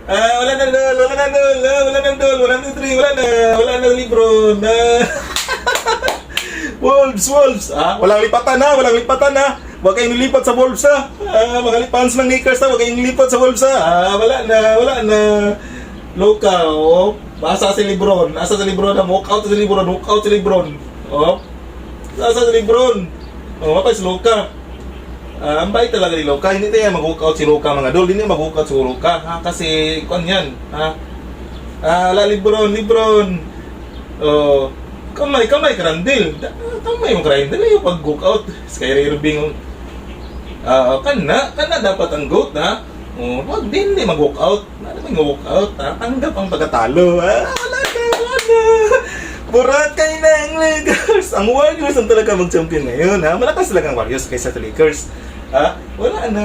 Wala na dol, wala na dol, wala na dol, 1, 2, 3, wala na Lebron. Wolves. Walang lipatan ha, walang lipatan ha. Huwag kayong nilipat sa Wolves ha. Mga fans ng Lakers ha, huwag kayong nilipat sa Wolves ha. Wala na. Luka, oh. Asa si Lebron na walk out si Lebron. Oh. Asa si Lebron. Oh, mapay si Luka. Ang bait talaga ni Luka. Hindi tayo mag-walk out si Luka mga dol. Hindi mag-walk out si Luka ha? Kasi kung yan ha. Lebron. Oh. Kamay Karandil. Kamay mo Karandil yung pag-walk out. Kyrie Irving. Kana dapat ang GOAT ha. Wag din mag-walk out. Ano ba yung walk out ha? Tanggap ang pagkatalo ha. Wala na. Boracay na ang Lakers. Ang Warriors ang talaga mag-champion ngayon ha. Malakas talaga ang Warriors kaysa sa Lakers. Wala na.